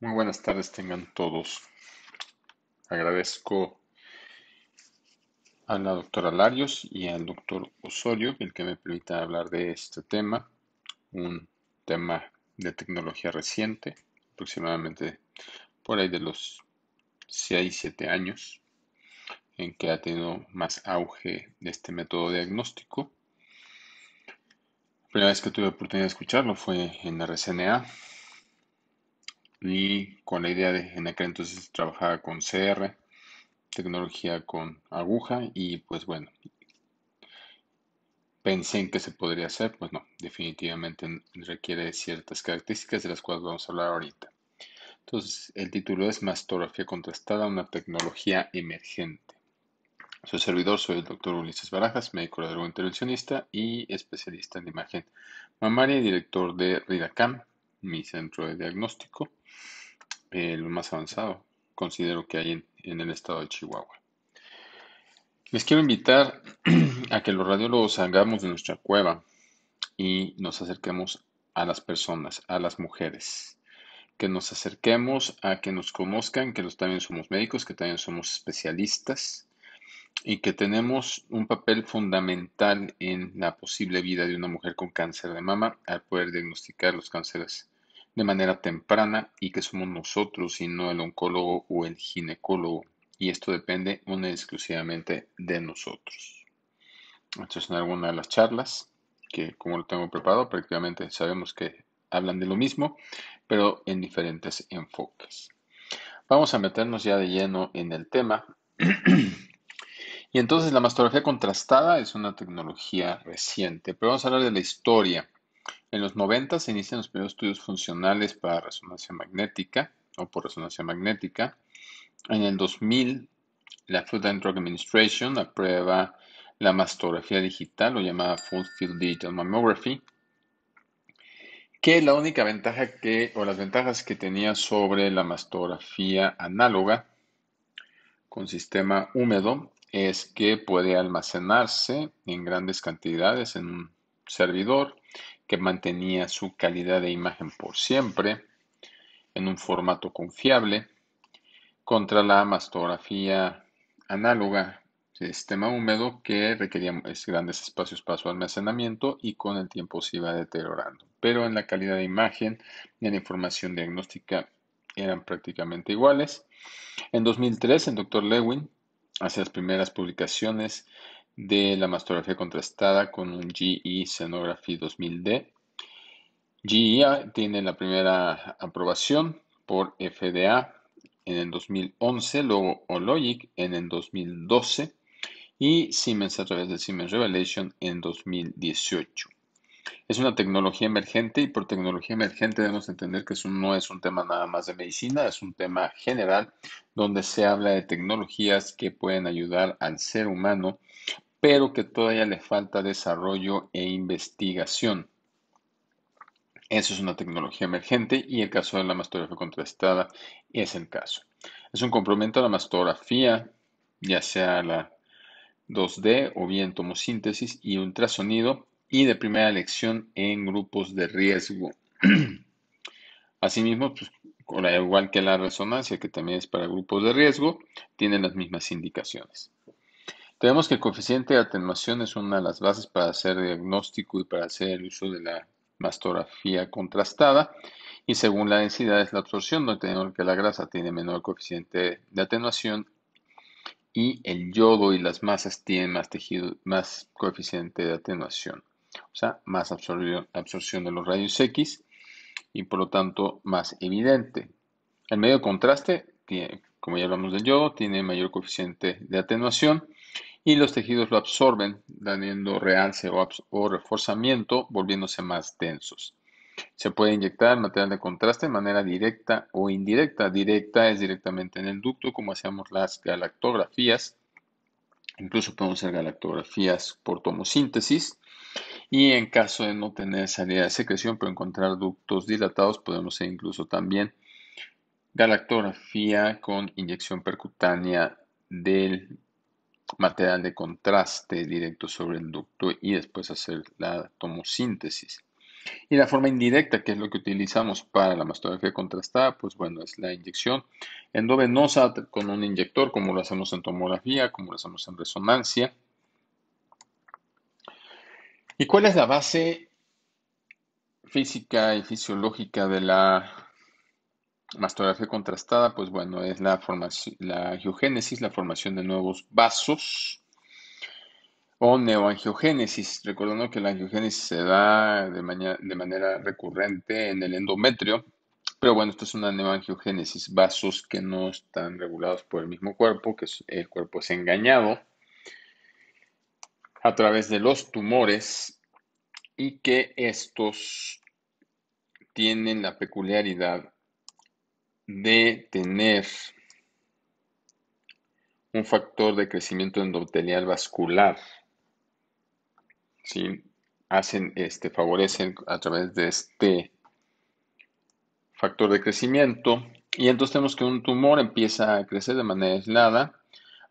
Muy buenas tardes tengan todos. Agradezco a la doctora Larios y al doctor Osorio el que me permita hablar de este tema, un tema de tecnología reciente, aproximadamente por ahí de los 6, 7 años, en que ha tenido más auge de este método diagnóstico. La primera vez que tuve oportunidad de escucharlo fue en RCNA y con la idea de, en aquel entonces trabajaba con CR, tecnología con aguja y pues bueno, pensé en que se podría hacer, pues no, definitivamente requiere ciertas características de las cuales vamos a hablar ahorita. Entonces, el título es Mastografía contrastada, una tecnología emergente. Soy servidor, soy el doctor Ulises Barajas, médico radiólogo intervencionista y especialista en imagen mamaria y director de RIDACAM, mi centro de diagnóstico, lo más avanzado, considero que hay en el estado de Chihuahua. Les quiero invitar a que los radiólogos salgamos de nuestra cueva y nos acerquemos a las personas, a las mujeres, que nos acerquemos a que nos conozcan, que también somos médicos, que también somos especialistas y que tenemos un papel fundamental en la posible vida de una mujer con cáncer de mama al poder diagnosticar los cánceres de manera temprana y que somos nosotros y no el oncólogo o el ginecólogo. Y esto depende única y exclusivamente de nosotros. Estas son algunas de las charlas que, como lo tengo preparado, prácticamente sabemos que hablan de lo mismo, pero en diferentes enfoques. Vamos a meternos ya de lleno en el tema. Y entonces la mastografía contrastada es una tecnología reciente, pero vamos a hablar de la historia. En los 90 se inician los primeros estudios funcionales para resonancia magnética o por resonancia magnética. En el 2000, la Food and Drug Administration aprueba la mastografía digital o llamada Full Field Digital Mammography, que la única ventaja o las ventajas que tenía sobre la mastografía análoga con sistema húmedo es que puede almacenarse en grandes cantidades en un servidor que mantenía su calidad de imagen por siempre en un formato confiable contra la mastografía análoga de sistema húmedo que requería grandes espacios para su almacenamiento y con el tiempo se iba deteriorando. Pero en la calidad de imagen y en la información diagnóstica eran prácticamente iguales. En 2003, el doctor Lewin hace las primeras publicaciones de la mastografía contrastada con un GE Sonography 2000D. GE tiene la primera aprobación por FDA en el 2011, luego Hologic en el 2012 y Siemens a través del Siemens Revelation en 2018. Es una tecnología emergente y por tecnología emergente debemos entender que eso no es un tema nada más de medicina, es un tema general donde se habla de tecnologías que pueden ayudar al ser humano, pero que todavía le falta desarrollo e investigación. Eso es una tecnología emergente y el caso de la mastografía contrastada es el caso. Es un complemento a la mastografía, ya sea la 2D o bien tomosíntesis y ultrasonido y de primera elección en grupos de riesgo. Asimismo, pues, igual que la resonancia, que también es para grupos de riesgo, tiene las mismas indicaciones. Tenemos que el coeficiente de atenuación es una de las bases para hacer diagnóstico y para hacer el uso de la mastografía contrastada. Y según la densidad es la absorción, donde tenemos que la grasa tiene menor coeficiente de atenuación y el yodo y las masas tienen más tejido, más coeficiente de atenuación. O sea, más absorción de los rayos X y por lo tanto más evidente. El medio de contraste, como ya hablamos del yodo, tiene mayor coeficiente de atenuación y los tejidos lo absorben, dando realce o reforzamiento, volviéndose más densos. Se puede inyectar material de contraste de manera directa o indirecta. Directa es directamente en el ducto, como hacemos las galactografías. Incluso podemos hacer galactografías por tomosíntesis. Y en caso de no tener salida de secreción, pero encontrar ductos dilatados, podemos hacer incluso también galactografía con inyección percutánea del material de contraste directo sobre el ducto y después hacer la tomosíntesis. Y la forma indirecta, que es lo que utilizamos para la mastografía contrastada, pues bueno, es la inyección endovenosa con un inyector, como lo hacemos en tomografía, como lo hacemos en resonancia. ¿Y cuál es la base física y fisiológica de la mastografía contrastada? Pues bueno, es la formación, la angiogénesis, la formación de nuevos vasos o neoangiogénesis, recordando que la angiogénesis se da de manera recurrente en el endometrio, pero bueno, esto es una neoangiogénesis, vasos que no están regulados por el mismo cuerpo, el cuerpo es engañado a través de los tumores y que estos tienen la peculiaridad de tener un factor de crecimiento endotelial vascular, ¿sí? Favorecen a través de este factor de crecimiento y entonces tenemos que un tumor empieza a crecer de manera aislada,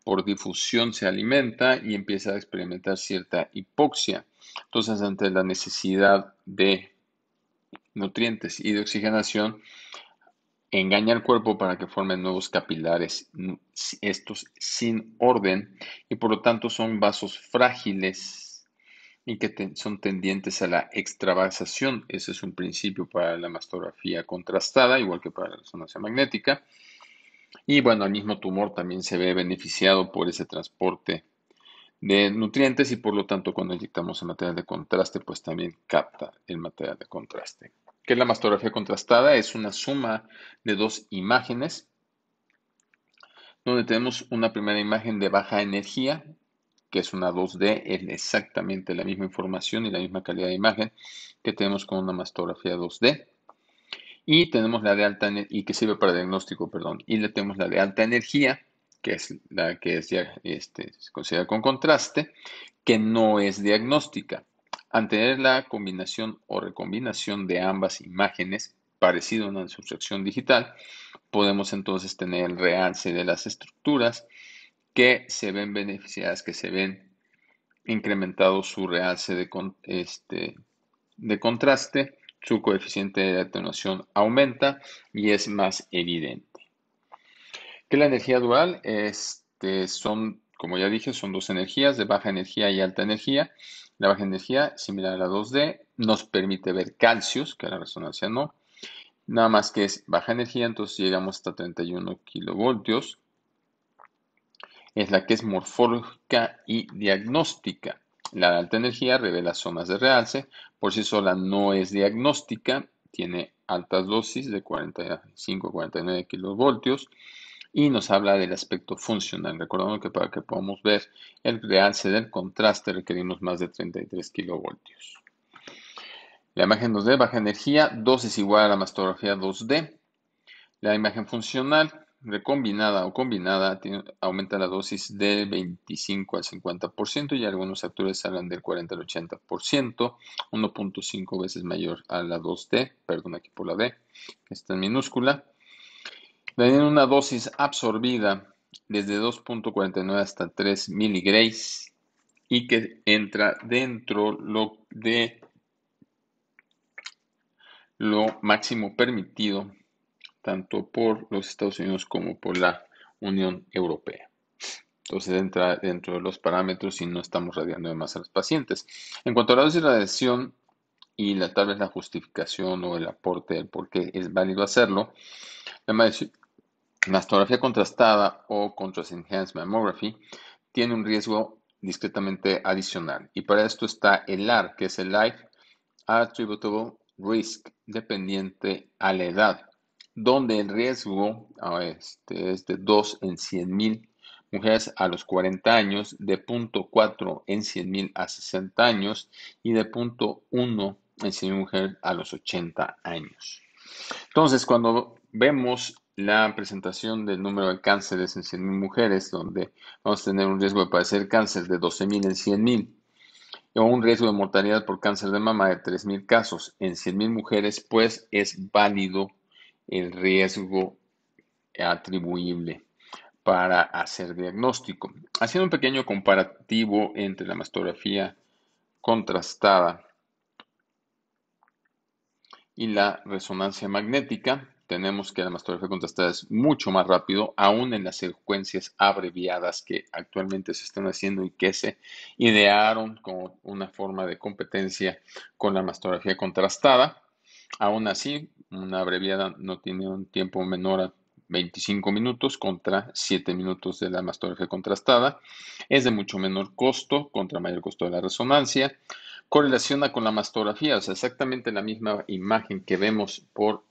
por difusión se alimenta y empieza a experimentar cierta hipoxia. Entonces, ante la necesidad de nutrientes y de oxigenación, engaña al cuerpo para que formen nuevos capilares, estos sin orden y por lo tanto son vasos frágiles y que son tendientes a la extravasación. Ese es un principio para la mastografía contrastada, igual que para la resonancia magnética. Y bueno, el mismo tumor también se ve beneficiado por ese transporte de nutrientes y por lo tanto cuando inyectamos el material de contraste, pues también capta el material de contraste. ¿Qué es la mastografía contrastada? Es una suma de dos imágenes, donde tenemos una primera imagen de baja energía, que es una 2D, es exactamente la misma información y la misma calidad de imagen que tenemos con una mastografía 2D. Y tenemos la de alta y que sirve para diagnóstico, perdón. Y le tenemos la de alta energía, que es la que es ya, se considera con contraste, que no es diagnóstica. Al tener la combinación o recombinación de ambas imágenes, parecido a una sustracción digital, podemos entonces tener el realce de las estructuras que se ven beneficiadas, que se ven incrementado su realce de contraste, su coeficiente de atenuación aumenta y es más evidente. ¿Qué es la energía dual? Como ya dije, son dos energías de baja energía y alta energía. La baja energía, similar a la 2D, nos permite ver calcios, que a la resonancia no. Nada más que es baja energía, entonces llegamos hasta 31 kilovoltios. Es la que es morfológica y diagnóstica. La de alta energía revela zonas de realce, por sí sola no es diagnóstica, tiene altas dosis de 45 a 49 kilovoltios y nos habla del aspecto funcional. Recordando que para que podamos ver el realce del contraste requerimos más de 33 kilovoltios. La imagen 2D, baja energía, dosis igual a la mastografía 2D. La imagen funcional, recombinada o combinada, aumenta la dosis del 25 al 50% y algunos autores hablan del 40 al 80%, 1.5 veces mayor a la 2D, perdón aquí por la D, que está en minúscula. Tienen una dosis absorbida desde 2.49 hasta 3 miligrays y que entra dentro de lo máximo permitido tanto por los Estados Unidos como por la Unión Europea. Entonces entra dentro de los parámetros y no estamos radiando de más a los pacientes. En cuanto a la dosis de radiación y tal vez la justificación o el aporte del por qué es válido hacerlo, la mastografía contrastada o Contrast Enhanced Mammography tiene un riesgo discretamente adicional y para esto está el AR, que es el Life Attributable Risk, dependiente a la edad, donde el riesgo es de 2 en 100,000 mujeres a los 40 años, de 0.4 en 100,000 a 60 años y de 0.1 en 100,000 mujeres a los 80 años. Entonces, cuando vemos la presentación del número de cánceres en 100,000 mujeres, donde vamos a tener un riesgo de padecer cáncer de 12,000 en 100,000, o un riesgo de mortalidad por cáncer de mama de 3,000 casos en 100,000 mujeres, pues es válido el riesgo atribuible para hacer diagnóstico. Haciendo un pequeño comparativo entre la mastografía contrastada y la resonancia magnética, tenemos que la mastografía contrastada es mucho más rápido, aún en las secuencias abreviadas que actualmente se están haciendo y que se idearon como una forma de competencia con la mastografía contrastada. Aún así, una abreviada no tiene un tiempo menor a 25 minutos contra 7 minutos de la mastografía contrastada. Es de mucho menor costo contra mayor costo de la resonancia. Correlaciona con la mastografía, o sea, exactamente la misma imagen que vemos por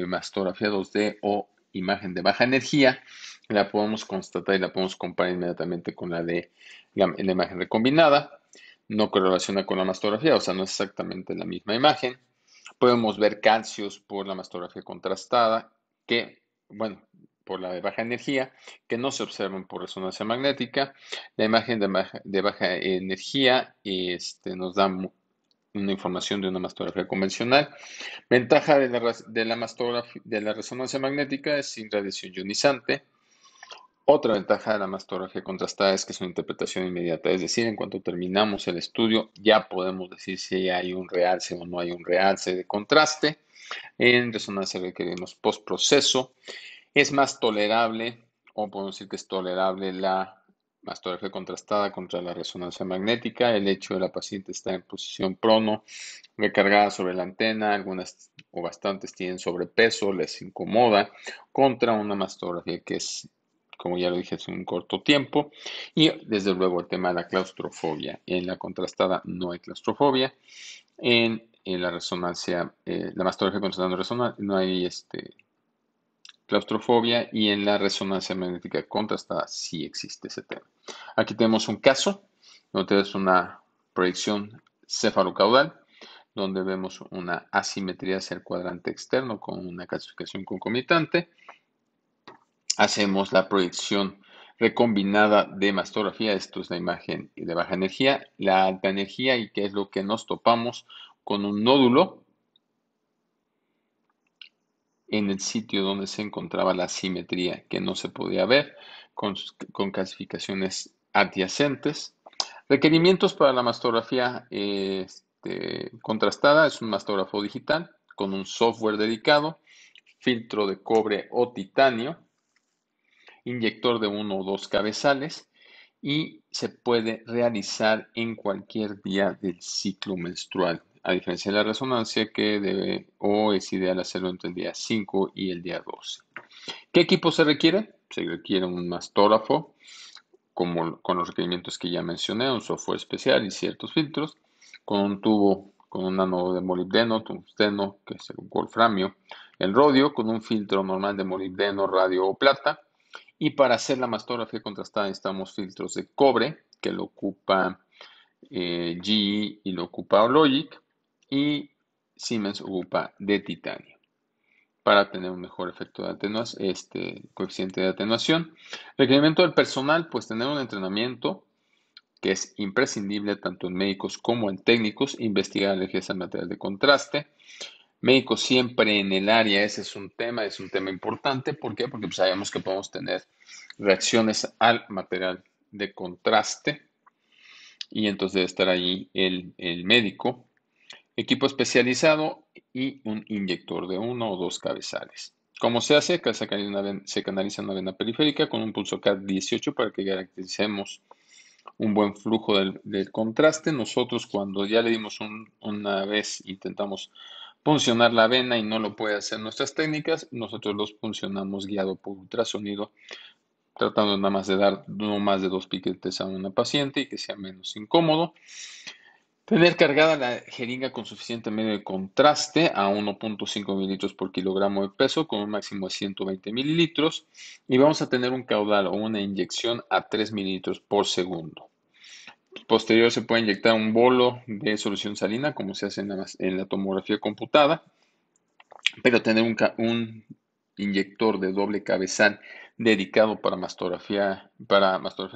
mastografía 2D o imagen de baja energía, la podemos constatar y la podemos comparar inmediatamente con la de la imagen recombinada. No correlaciona con la mastografía, o sea, no es exactamente la misma imagen. Podemos ver calcios por la mastografía contrastada, que, bueno, por la de baja energía, que no se observan por resonancia magnética. La imagen de baja energía nos da una información de una mastografía convencional. Ventaja de la resonancia magnética es sin radiación ionizante. Otra ventaja de la mastografía contrastada es que es una interpretación inmediata, es decir, en cuanto terminamos el estudio ya podemos decir si hay un realce o no hay un realce de contraste. En resonancia requerimos postproceso. Es más tolerable, o podemos decir que es tolerable la mastografía contrastada contra la resonancia magnética. El hecho de la paciente estar en posición prono, recargada sobre la antena, algunas o bastantes tienen sobrepeso, les incomoda, contra una mastografía que es, como ya lo dije, es un corto tiempo. Y desde luego el tema de la claustrofobia. En la contrastada no hay claustrofobia. En la resonancia, la mastografía contrastada no hay claustrofobia, y en la resonancia magnética contrastada sí existe ese tema. Aquí tenemos un caso donde es una proyección cefalocaudal donde vemos una asimetría hacia el cuadrante externo con una calcificación concomitante. Hacemos la proyección recombinada de mastografía. Esto es la imagen de baja energía, la alta energía, y qué es lo que nos topamos con un nódulo en el sitio donde se encontraba la simetría que no se podía ver, con calcificaciones adyacentes. Requerimientos para la mastografía contrastada: es un mastógrafo digital con un software dedicado, filtro de cobre o titanio, inyector de uno o dos cabezales, y se puede realizar en cualquier día del ciclo menstrual, a diferencia de la resonancia que debe o es ideal hacerlo entre el día 5 y el día 12. ¿Qué equipo se requiere? Se requiere un mastógrafo con los requerimientos que ya mencioné, un software especial y ciertos filtros, con un tubo con un ánodo de molibdeno, tungsteno, que es el wolframio, el rodio, con un filtro normal de molibdeno, radio o plata. Y para hacer la mastografía contrastada necesitamos filtros de cobre, que lo ocupa GE y lo ocupa Logic, y Siemens ocupa de titanio, para tener un mejor efecto de atenuación, coeficiente de atenuación. Requerimiento del personal: pues tener un entrenamiento que es imprescindible tanto en médicos como en técnicos, investigar alergias al material de contraste. Médicos siempre en el área, ese es un tema importante. ¿Por qué? Porque pues, sabemos que podemos tener reacciones al material de contraste, y entonces debe estar ahí el médico. Equipo especializado y un inyector de uno o dos cabezales. ¿Cómo se hace? Se canaliza una vena periférica con un pulso CAD 18 para que garanticemos un buen flujo del contraste. Nosotros, cuando ya le dimos una vez, intentamos puncionar la vena y no lo puede hacer nuestras técnicas, nosotros los puncionamos guiado por ultrasonido, tratando nada más de dar no más de 2 piquetes a una paciente y que sea menos incómodo. Tener cargada la jeringa con suficiente medio de contraste a 1.5 mililitros por kilogramo de peso, con un máximo de 120 mililitros, y vamos a tener un caudal o una inyección a 3 mililitros por segundo. Posterior se puede inyectar un bolo de solución salina, como se hace en la tomografía computada, pero tener un inyector de doble cabezal dedicado para mastografía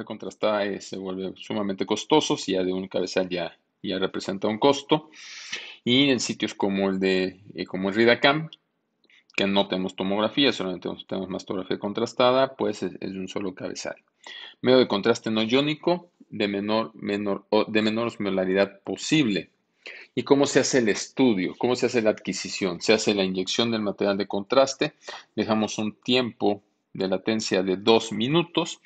contrastada se vuelve sumamente costoso. Si ya de un cabezal ya representa un costo. Y en sitios como como el RIDACAM, que no tenemos tomografía, solamente tenemos mastografía contrastada, pues es de un solo cabezal. Medio de contraste no iónico de menor osmolaridad posible. ¿Y cómo se hace el estudio? ¿Cómo se hace la adquisición? Se hace la inyección del material de contraste, dejamos un tiempo de latencia de 2 minutos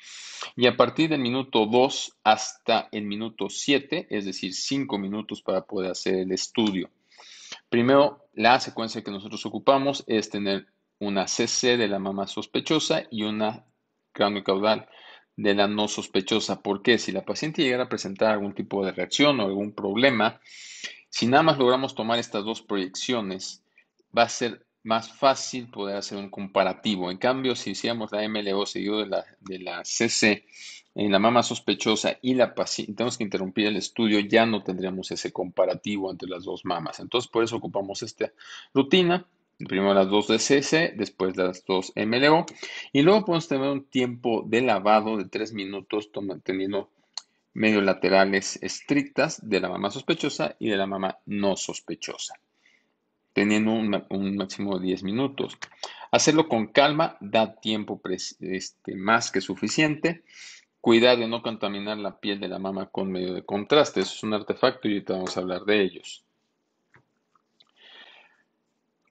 y a partir del minuto 2 hasta el minuto 7, es decir, 5 minutos para poder hacer el estudio. Primero, la secuencia que nosotros ocupamos es tener una CC de la mama sospechosa y una craneocaudal de la no sospechosa. ¿Por qué? Si la paciente llegara a presentar algún tipo de reacción o algún problema, si nada más logramos tomar estas dos proyecciones, va a ser más fácil poder hacer un comparativo. En cambio, si hiciéramos la MLO seguido de la CC en la mama sospechosa y la paciente, tenemos que interrumpir el estudio, ya no tendríamos ese comparativo entre las dos mamas. Entonces, por eso ocupamos esta rutina. Primero las dos de CC, después las dos MLO. Y luego podemos tener un tiempo de lavado de 3 minutos, teniendo medio laterales estrictas de la mama sospechosa y de la mama no sospechosa, teniendo un máximo de 10 minutos. Hacerlo con calma da tiempo más que suficiente. Cuidar de no contaminar la piel de la mama con medio de contraste. Eso es un artefacto y ahorita vamos a hablar de ellos.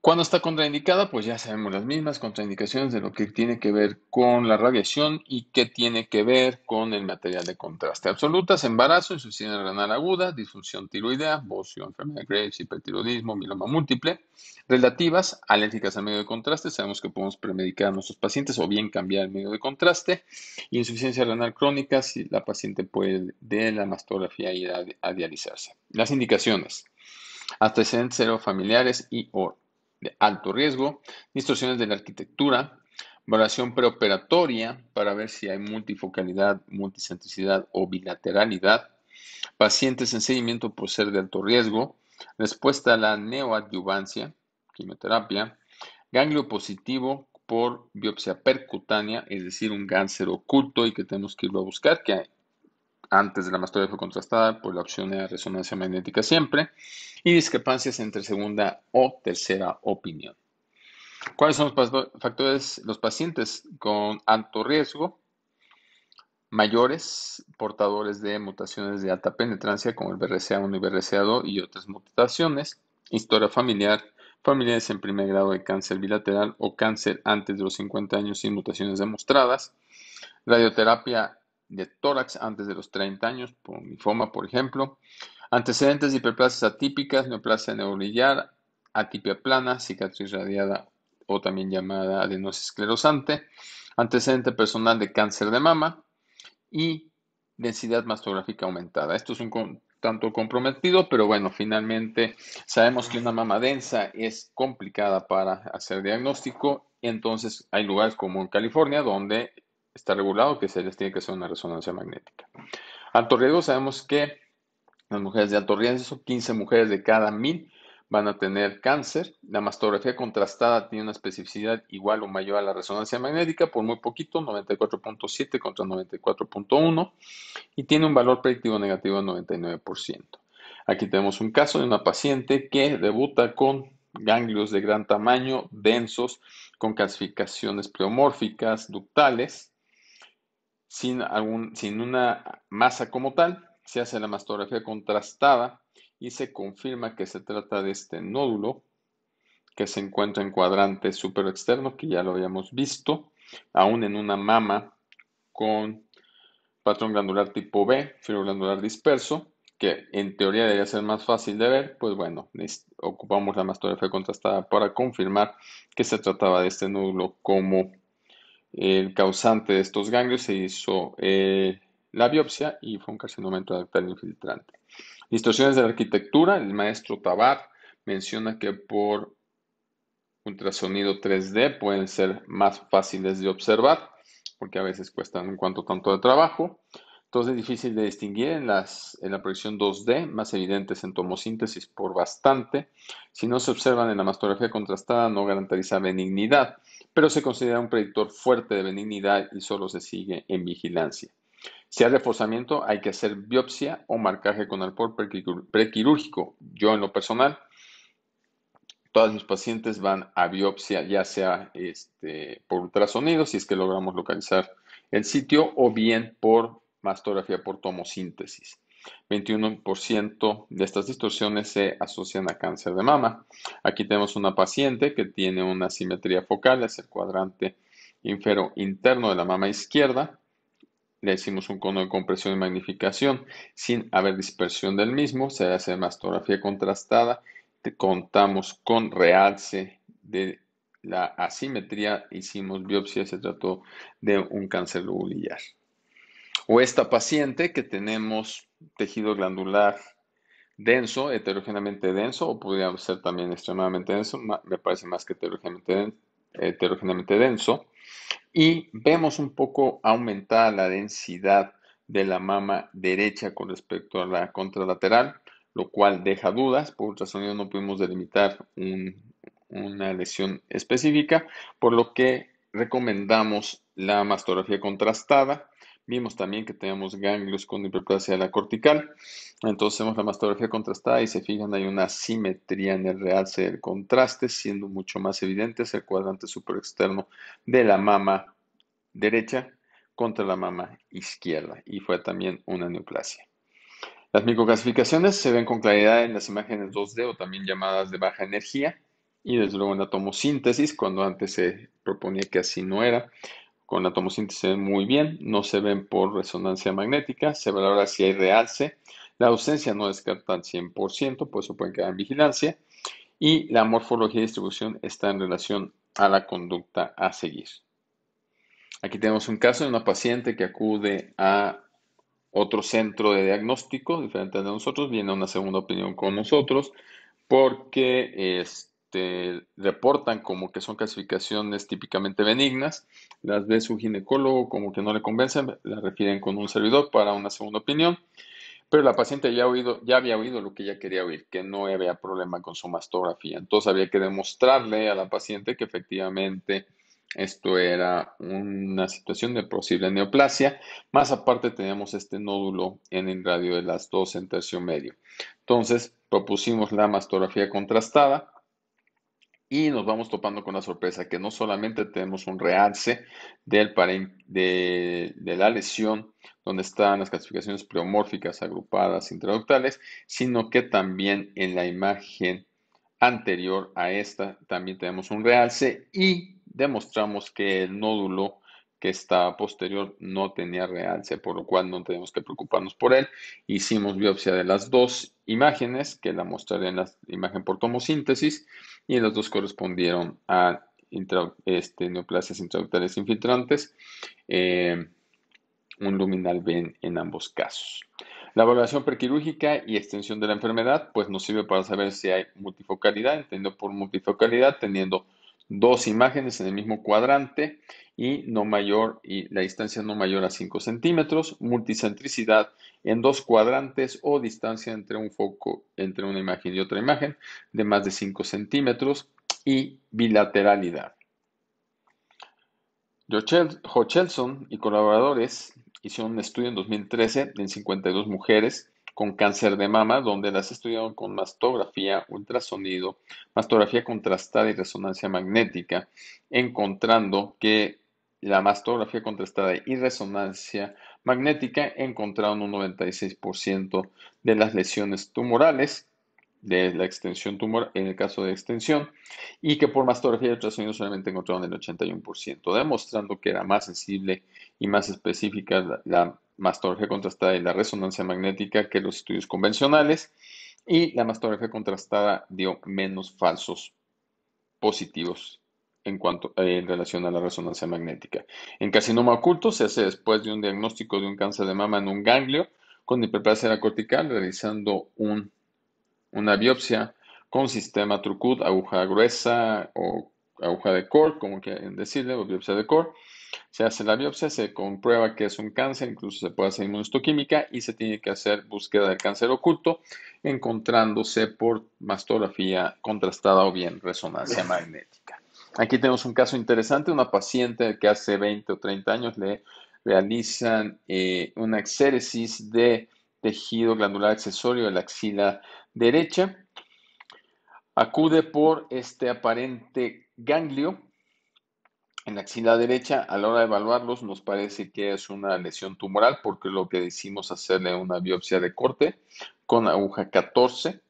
Cuando está contraindicada, pues ya sabemos las mismas contraindicaciones de lo que tiene que ver con la radiación y qué tiene que ver con el material de contraste. Absolutas: embarazo, insuficiencia renal aguda, disfunción tiroidea, bocio, enfermedad de Graves, hipertiroidismo, mieloma múltiple. Relativas: alérgicas al medio de contraste. Sabemos que podemos premedicar a nuestros pacientes o bien cambiar el medio de contraste. Insuficiencia renal crónica: si la paciente puede de la mastografía ir a dializarse. Las indicaciones: antecedentes serofamiliares y o de alto riesgo, distorsiones de la arquitectura, valoración preoperatoria para ver si hay multifocalidad, multicentricidad o bilateralidad, pacientes en seguimiento por ser de alto riesgo, respuesta a la neoadyuvancia, quimioterapia, ganglio positivo por biopsia percutánea, es decir, un cáncer oculto y que tenemos que irlo a buscar, que antes de la mastografía contrastada, pues la opción era resonancia magnética siempre, y discrepancias entre segunda o tercera opinión. ¿Cuáles son los factores? Los pacientes con alto riesgo, mayores, portadores de mutaciones de alta penetrancia como el BRCA1 y BRCA2 y otras mutaciones, historia familiar, familiares en primer grado de cáncer bilateral o cáncer antes de los 50 años sin mutaciones demostradas, radioterapia de tórax antes de los 30 años, por linfoma, por ejemplo, antecedentes de hiperplasias atípicas, neoplasia neuroiliar, atipia plana, cicatriz radiada o también llamada adenosis esclerosante, antecedente personal de cáncer de mama y densidad mastográfica aumentada. Esto es un tanto comprometido, pero bueno, finalmente sabemos que una mama densa es complicada para hacer diagnóstico, entonces hay lugares como en California donde está regulado que se les tiene que hacer una resonancia magnética. Alto riesgo: sabemos que las mujeres de alto riesgo, 15 mujeres de cada 1000 van a tener cáncer. La mastografía contrastada tiene una especificidad igual o mayor a la resonancia magnética por muy poquito, 94.7 contra 94.1, y tiene un valor predictivo negativo de 99%. Aquí tenemos un caso de una paciente que debuta con ganglios de gran tamaño, densos, con calcificaciones pleomórficas, ductales, sin una masa como tal. Se hace la mastografía contrastada y se confirma que se trata de este nódulo que se encuentra en cuadrante superexterno, que ya lo habíamos visto, aún en una mama con patrón glandular tipo B, fibro glandular disperso, que en teoría debería ser más fácil de ver. Pues bueno, ocupamos la mastografía contrastada para confirmar que se trataba de este nódulo como el causante de estos ganglios. Se hizo la biopsia y fue un carcinoma endometrial infiltrante. Distorsiones de la arquitectura: el maestro Tabar menciona que por ultrasonido 3D pueden ser más fáciles de observar, porque a veces cuestan un cuanto tanto de trabajo. Entonces es difícil de distinguir en la proyección 2D, más evidentes en tomosíntesis por bastante. Si no se observan en la mastografía contrastada, no garantiza benignidad, pero se considera un predictor fuerte de benignidad y solo se sigue en vigilancia. Si hay reforzamiento, hay que hacer biopsia o marcaje con alcohol prequirúrgico. Yo, en lo personal, todos mis pacientes van a biopsia, ya sea por ultrasonido, si es que logramos localizar el sitio, o bien por mastografía por tomosíntesis. 21% de estas distorsiones se asocian a cáncer de mama. Aquí tenemos una paciente que tiene una simetría focal, es el cuadrante ínfero interno de la mama izquierda. Le hicimos un cono de compresión y magnificación sin haber dispersión del mismo. Se hace mastografía contrastada. Contamos con realce de la asimetría. Hicimos biopsia. Se trató de un cáncer lobulillar. O esta paciente que tenemos tejido glandular denso, heterogéneamente denso, o podría ser también extremadamente denso. Me parece más que heterogéneamente denso. Y vemos un poco aumentada la densidad de la mama derecha con respecto a la contralateral, lo cual deja dudas. Por ultrasonido no pudimos delimitar una lesión específica, por lo que recomendamos la mastografía contrastada. Vimos también que tenemos ganglios con hiperplasia de la cortical. Entonces hacemos la mastografía contrastada y se fijan, hay una simetría en el realce del contraste, siendo mucho más evidente el cuadrante superexterno de la mama derecha contra la mama izquierda, y fue también una neoplasia. Las microclasificaciones se ven con claridad en las imágenes 2D o también llamadas de baja energía, y desde luego en la tomosíntesis, cuando antes se proponía que así no era. Con la tomosíntesis se ven muy bien, no se ven por resonancia magnética, se valora si hay realce. La ausencia no descarta al 100%, por eso pueden quedar en vigilancia. Y la morfología y distribución está en relación a la conducta a seguir. Aquí tenemos un caso de una paciente que acude a otro centro de diagnóstico diferente de nosotros, viene a una segunda opinión con nosotros porque reportan como que son clasificaciones típicamente benignas, las ve su ginecólogo como que no le convencen, la refieren con un servidor para una segunda opinión, pero la paciente ya había oído lo que ella quería oír, que no había problema con su mastografía. Entonces había que demostrarle a la paciente que efectivamente esto era una situación de posible neoplasia. Más aparte teníamos este nódulo en el radio de las 2 en tercio medio. Entonces propusimos la mastografía contrastada. Y nos vamos topando con la sorpresa que no solamente tenemos un realce de la lesión, donde están las calcificaciones pleomórficas agrupadas intraductales, sino que también en la imagen anterior a esta también tenemos un realce y demostramos que el nódulo que está posterior no tenía realce, por lo cual no tenemos que preocuparnos por él. Hicimos biopsia de las dos imágenes, que la mostraré en la imagen por tomosíntesis, y los dos correspondieron a neoplasias intraductales infiltrantes, un luminal ven en ambos casos. La valoración prequirúrgica y extensión de la enfermedad pues nos sirve para saber si hay multifocalidad, entendido por multifocalidad teniendo dos imágenes en el mismo cuadrante y la distancia no mayor a 5 centímetros, multicentricidad en dos cuadrantes o distancia entre un foco, entre una imagen y otra imagen de más de 5 centímetros y bilateralidad. Hochelson y colaboradores hicieron un estudio en 2013 en 52 mujeres con cáncer de mama, donde las estudiaron con mastografía, ultrasonido, mastografía contrastada y resonancia magnética, encontrando que la mastografía contrastada y resonancia magnética encontraron un 96% de las lesiones tumorales de la extensión tumor en el caso de extensión, y que por mastografía y ultrasonido solamente encontraron el 81%, demostrando que era más sensible y más específica la mastografía contrastada y la resonancia magnética que los estudios convencionales, y la mastografía contrastada dio menos falsos positivos en relación a la resonancia magnética. En carcinoma oculto se hace después de un diagnóstico de un cáncer de mama en un ganglio con hiperplasia cortical, realizando una biopsia con sistema Trucut, aguja gruesa o aguja de Core, como quieren decirle, o biopsia de Core. Se hace la biopsia, se comprueba que es un cáncer, incluso se puede hacer inmunohistoquímica y se tiene que hacer búsqueda del cáncer oculto, encontrándose por mastografía contrastada o bien resonancia magnética. Aquí tenemos un caso interesante, una paciente que hace 20 o 30 años le realizan una exéresis de tejido glandular accesorio de la axila derecha. Acude por este aparente ganglio En la axila derecha, a la hora de evaluarlos, nos parece que es una lesión tumoral porque lo que decimos hacerle una biopsia de corte con aguja 14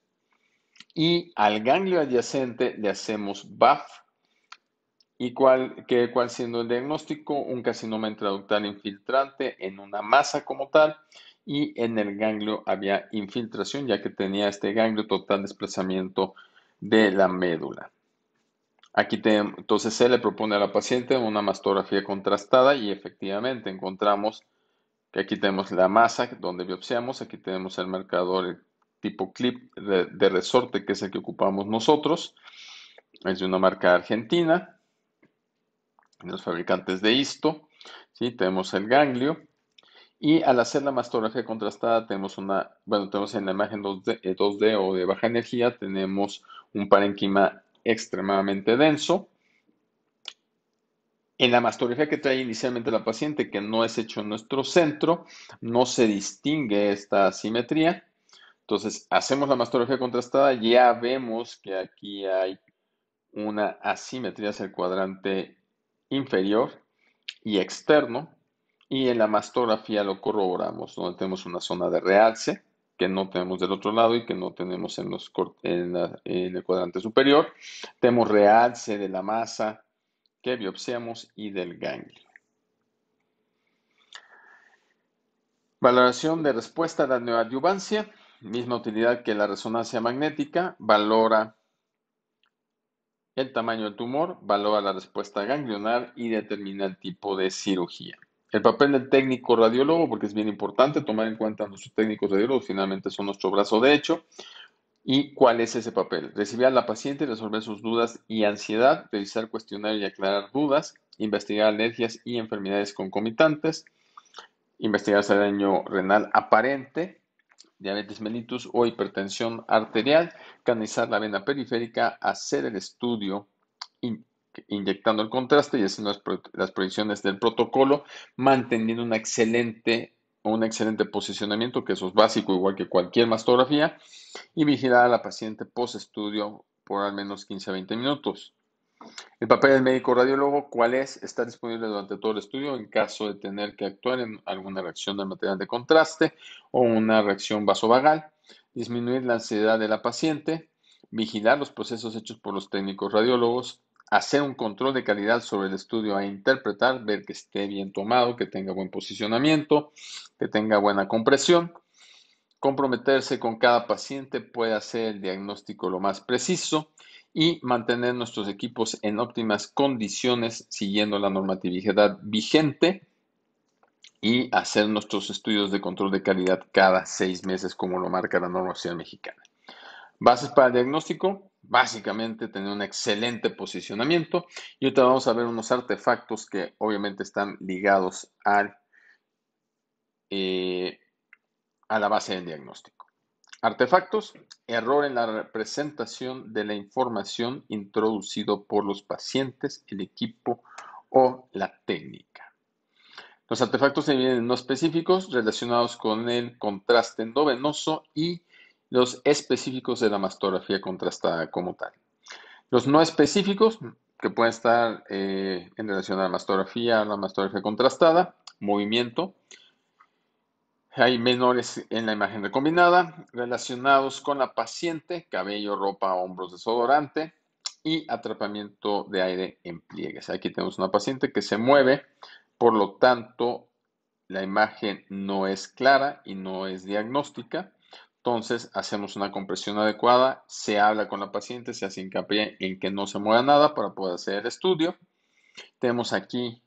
y al ganglio adyacente le hacemos BAF y cuál siendo el diagnóstico, un carcinoma intraductal infiltrante en una masa como tal y en el ganglio había infiltración ya que tenía este ganglio total desplazamiento de la médula. Entonces se le propone a la paciente una mastografía contrastada y efectivamente encontramos que aquí tenemos la masa donde biopsiamos, aquí tenemos el marcador tipo clip de resorte que es el que ocupamos nosotros, es de una marca argentina, los fabricantes de Histo, ¿sí? Tenemos el ganglio y al hacer la mastografía contrastada tenemos tenemos en la imagen 2D o de baja energía, tenemos un parénquima extremadamente denso. En la mastografía que trae inicialmente la paciente, que no es hecho en nuestro centro, no se distingue esta asimetría. Entonces, hacemos la mastografía contrastada, ya vemos que aquí hay una asimetría hacia el cuadrante inferior y externo, y en la mastografía lo corroboramos, donde tenemos una zona de realce que no tenemos del otro lado y que no tenemos en el cuadrante superior. Tenemos realce de la masa que biopsiamos y del ganglio. Valoración de respuesta a la neoadyuvancia, misma utilidad que la resonancia magnética, valora el tamaño del tumor, valora la respuesta ganglionar y determina el tipo de cirugía. El papel del técnico radiólogo, porque es bien importante tomar en cuenta a nuestros técnicos radiólogos, finalmente son nuestro brazo derecho. ¿Y cuál es ese papel? Recibir a la paciente, resolver sus dudas y ansiedad, revisar cuestionario y aclarar dudas, investigar alergias y enfermedades concomitantes, investigar si hay daño renal aparente, diabetes mellitus o hipertensión arterial, canalizar la vena periférica, hacer el estudio inyectando el contraste y haciendo las proyecciones del protocolo, manteniendo un excelente posicionamiento, que eso es básico, igual que cualquier mastografía, y vigilar a la paciente post-estudio por al menos 15 a 20 minutos. El papel del médico radiólogo, ¿cuál es? Está disponible durante todo el estudio en caso de tener que actuar en alguna reacción del material de contraste o una reacción vasovagal, disminuir la ansiedad de la paciente, vigilar los procesos hechos por los técnicos radiólogos, hacer un control de calidad sobre el estudio a interpretar, ver que esté bien tomado, que tenga buen posicionamiento, que tenga buena compresión, comprometerse con cada paciente, puede hacer el diagnóstico lo más preciso y mantener nuestros equipos en óptimas condiciones siguiendo la normatividad vigente y hacer nuestros estudios de control de calidad cada 6 meses como lo marca la normativa mexicana. Bases para el diagnóstico, básicamente tener un excelente posicionamiento y ahorita vamos a ver unos artefactos que obviamente están ligados a la base del diagnóstico. Artefactos, error en la representación de la información introducido por los pacientes, el equipo o la técnica. Los artefactos se dividen en no específicos relacionados con el contraste endovenoso y los específicos de la mastografía contrastada como tal. Los no específicos, que pueden estar en relación a la mastografía contrastada, movimiento. Hay menores en la imagen recombinada relacionados con la paciente, cabello, ropa, hombros, desodorante y atrapamiento de aire en pliegues. Aquí tenemos una paciente que se mueve, por lo tanto la imagen no es clara y no es diagnóstica. Entonces hacemos una compresión adecuada, se habla con la paciente, se hace hincapié en que no se mueva nada para poder hacer el estudio. Tenemos aquí,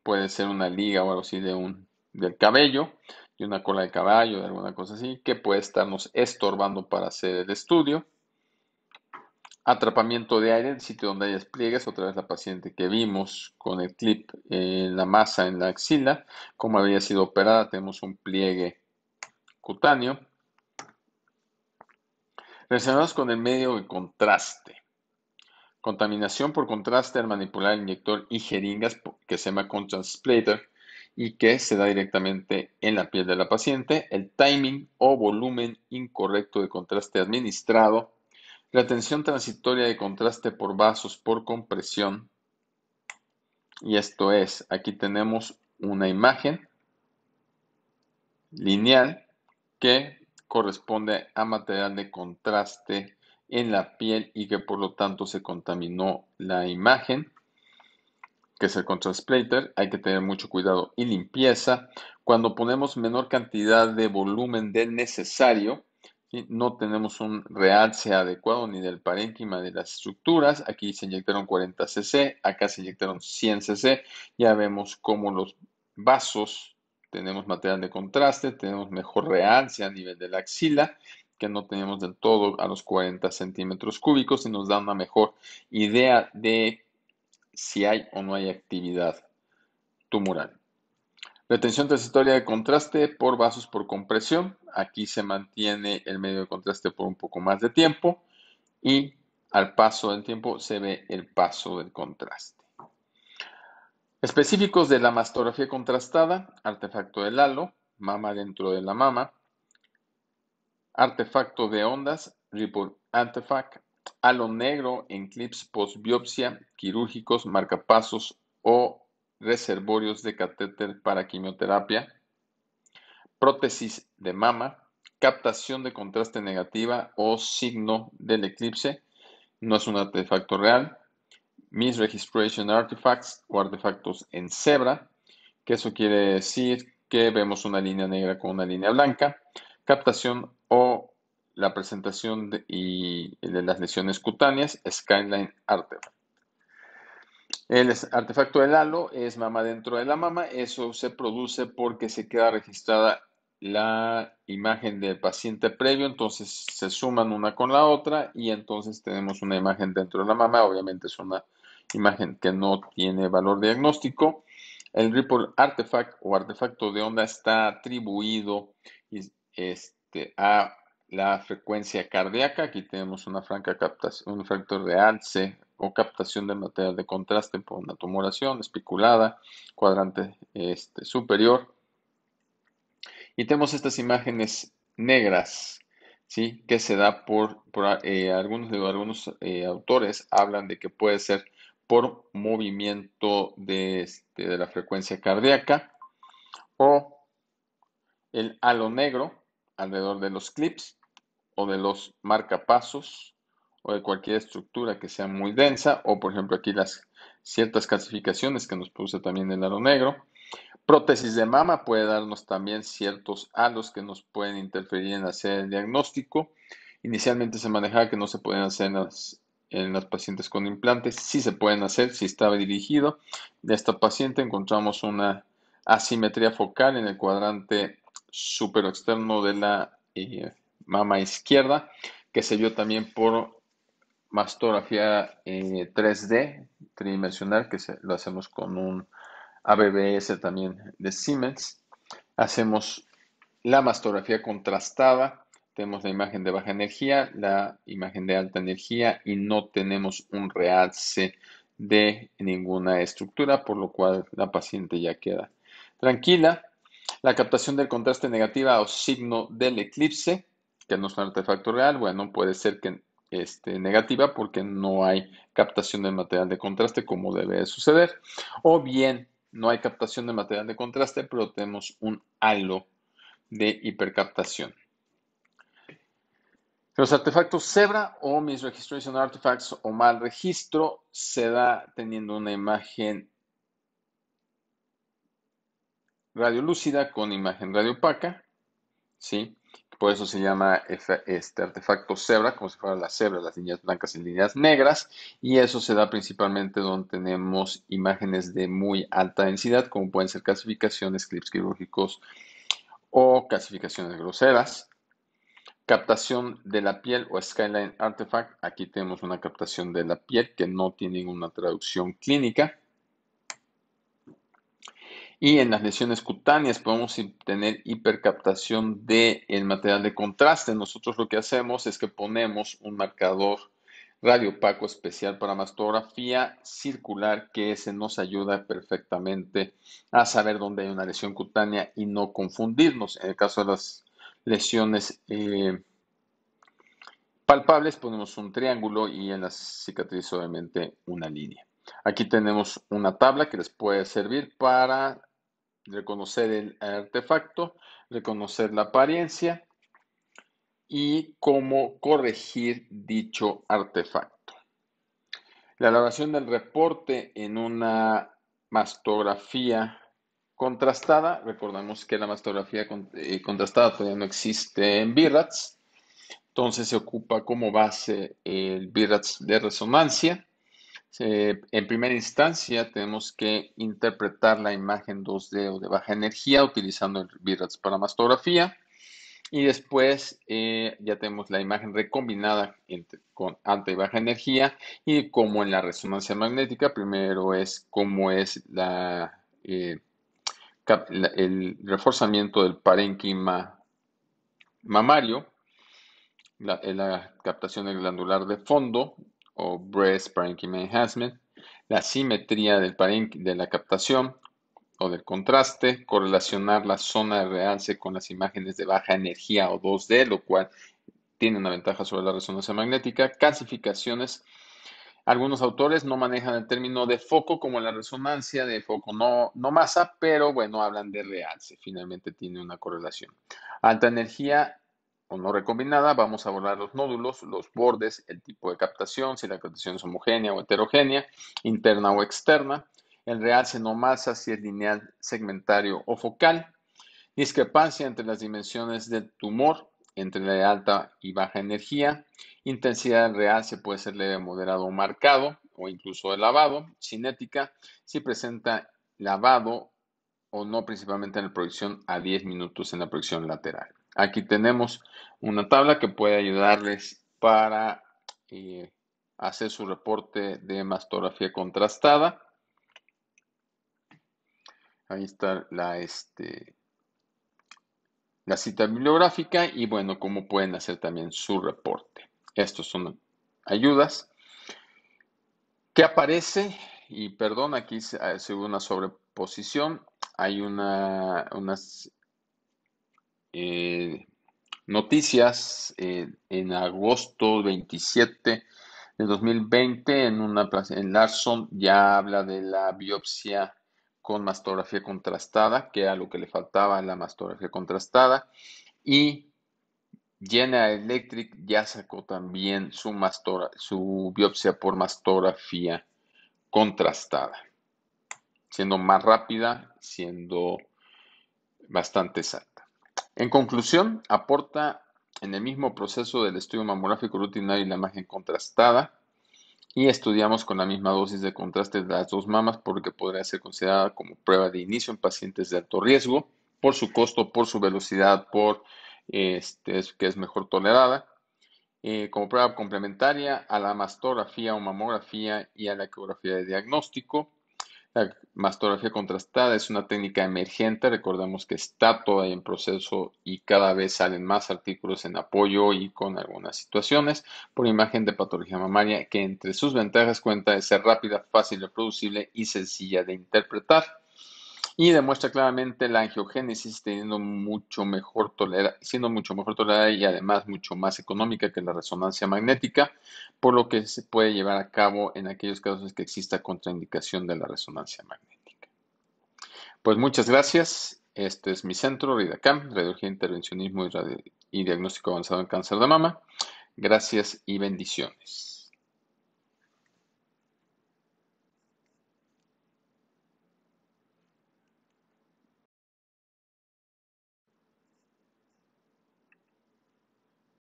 puede ser una liga o algo así del cabello, de una cola de caballo, de alguna cosa así, que puede estarnos estorbando para hacer el estudio. Atrapamiento de aire en el sitio donde hay despliegues, otra vez la paciente que vimos con el clip en la masa en la axila, como había sido operada, tenemos un pliegue cutáneo. Relacionados con el medio de contraste. Contaminación por contraste al manipular el inyector y jeringas que se llama contrast splatter y que se da directamente en la piel de la paciente. El timing o volumen incorrecto de contraste administrado. Retención transitoria de contraste por vasos por compresión. Y esto es, aquí tenemos una imagen lineal que corresponde a material de contraste en la piel y que por lo tanto se contaminó la imagen, que es el contrast splatter. Hay que tener mucho cuidado y limpieza. Cuando ponemos menor cantidad de volumen del necesario, ¿sí? No tenemos un realce adecuado ni del parénquima de las estructuras. Aquí se inyectaron 40 cc, acá se inyectaron 100 cc. Ya vemos cómo los vasos, tenemos material de contraste, tenemos mejor realce a nivel de la axila, que no teníamos del todo a los 40 centímetros cúbicos, y nos da una mejor idea de si hay o no hay actividad tumoral. Retención transitoria de contraste por vasos por compresión. Aquí se mantiene el medio de contraste por un poco más de tiempo y al paso del tiempo se ve el paso del contraste. Específicos de la mastografía contrastada: artefacto del halo, mama dentro de la mama, artefacto de ondas, Ripple Artifact, halo negro en clips post-biopsia, quirúrgicos, marcapasos o reservorios de catéter para quimioterapia, prótesis de mama, captación de contraste negativa o signo del eclipse, no es un artefacto real, misregistration artifacts o artefactos en cebra, que eso quiere decir que vemos una línea negra con una línea blanca, captación o la presentación de las lesiones cutáneas, skyline artifact. El artefacto del halo es mama dentro de la mama. Eso se produce porque se queda registrada la imagen del paciente previo, entonces se suman una con la otra y entonces tenemos una imagen dentro de la mama. Obviamente es una imagen que no tiene valor diagnóstico. El Ripple Artifact o artefacto de onda está atribuido a la frecuencia cardíaca. Aquí tenemos una franca captación, un factor de alce o captación de material de contraste por una tumoración especulada, cuadrante superior. Y tenemos estas imágenes negras, ¿sí? Que se da por algunos autores hablan de que puede ser por movimiento de la frecuencia cardíaca o el halo negro alrededor de los clips o de los marcapasos o de cualquier estructura que sea muy densa, o por ejemplo aquí las ciertas calcificaciones que nos produce también el halo negro. Prótesis de mama puede darnos también ciertos halos que nos pueden interferir en hacer el diagnóstico. Inicialmente se manejaba que no se pueden hacer en los pacientes con implantes. Sí se pueden hacer si estaba dirigido. De esta paciente encontramos una asimetría focal en el cuadrante superoexterno de la mama izquierda, que se vio también por mastografía 3D tridimensional, que lo hacemos con un ABBS también de Siemens. Hacemos la mastografía contrastada, tenemos la imagen de baja energía, la imagen de alta energía y no tenemos un realce de ninguna estructura, por lo cual la paciente ya queda tranquila. La captación del contraste negativa o signo del eclipse, que no es un artefacto real, bueno, puede ser que negativa porque no hay captación del material de contraste como debe de suceder, o bien no hay captación de material de contraste, pero tenemos un halo de hipercaptación. Los artefactos cebra o misregistration artifacts o mal registro se da teniendo una imagen radiolúcida con imagen radiopaca, ¿sí? Por eso se llama este artefacto cebra, como si fuera la cebra, las líneas blancas y líneas negras, y eso se da principalmente donde tenemos imágenes de muy alta densidad, como pueden ser calcificaciones, clips quirúrgicos o calcificaciones groseras. Captación de la piel o skyline artifact, aquí tenemos una captación de la piel que no tiene ninguna traducción clínica. Y en las lesiones cutáneas podemos tener hipercaptación del material de contraste. Nosotros lo que hacemos es que ponemos un marcador radiopaco especial para mastografía circular, que ese nos ayuda perfectamente a saber dónde hay una lesión cutánea y no confundirnos. En el caso de las lesiones palpables ponemos un triángulo y en las cicatrices obviamente una línea. Aquí tenemos una tabla que les puede servir para reconocer el artefacto, reconocer la apariencia y cómo corregir dicho artefacto. La elaboración del reporte en una mastografía contrastada, recordamos que la mastografía contrastada todavía no existe en VIRATS, entonces se ocupa como base el VIRATS de resonancia. En primera instancia tenemos que interpretar la imagen 2D o de baja energía utilizando el VIRATS para mastografía. Y después ya tenemos la imagen recombinada con alta y baja energía. Y como en la resonancia magnética, primero es cómo es el reforzamiento del parénquima mamario, la captación glandular de fondo o breast parenchyma enhancement, la simetría de la captación o del contraste, correlacionar la zona de realce con las imágenes de baja energía o 2D, lo cual tiene una ventaja sobre la resonancia magnética, calcificaciones. Algunos autores no manejan el término de foco como en la resonancia, de foco no masa, pero bueno, hablan de realce, finalmente tiene una correlación. Alta energía o no recombinada, vamos a abordar los nódulos, los bordes, el tipo de captación, si la captación es homogénea o heterogénea, interna o externa, el realce no masa, si es lineal, segmentario o focal, discrepancia entre las dimensiones del tumor, entre la de alta y baja energía, intensidad del realce puede ser leve, moderado o marcado, o incluso elevado, cinética, si presenta lavado o no, principalmente en la proyección a 10 minutos en la proyección lateral. Aquí tenemos una tabla que puede ayudarles para hacer su reporte de mastografía contrastada. Ahí está la cita bibliográfica y bueno, cómo pueden hacer también su reporte. Estos son ayudas. ¿Qué aparece? Y perdón, aquí se hubo una sobreposición. Hay unas noticias en agosto 27 de 2020 en Larson ya habla de la biopsia con mastografía contrastada, que era lo que le faltaba en la mastografía contrastada, y General Electric ya sacó también su biopsia por mastografía contrastada, siendo más rápida, siendo bastante exacta. En conclusión, aporta en el mismo proceso del estudio mamográfico rutinario y la imagen contrastada, y estudiamos con la misma dosis de contraste de las dos mamas porque podría ser considerada como prueba de inicio en pacientes de alto riesgo por su costo, por su velocidad, por que es mejor tolerada, como prueba complementaria a la mastografía o mamografía y a la ecografía de diagnóstico. La mastografía contrastada es una técnica emergente, recordemos que está todavía en proceso y cada vez salen más artículos en apoyo y con algunas situaciones por imagen de patología mamaria que entre sus ventajas cuenta de ser rápida, fácil, reproducible y sencilla de interpretar. Y demuestra claramente la angiogénesis siendo mucho mejor tolerada y además mucho más económica que la resonancia magnética, por lo que se puede llevar a cabo en aquellos casos que exista contraindicación de la resonancia magnética. Pues muchas gracias. Este es mi centro, RIDACAM, Radiología, Intervencionismo y Diagnóstico Avanzado en Cáncer de Mama. Gracias y bendiciones.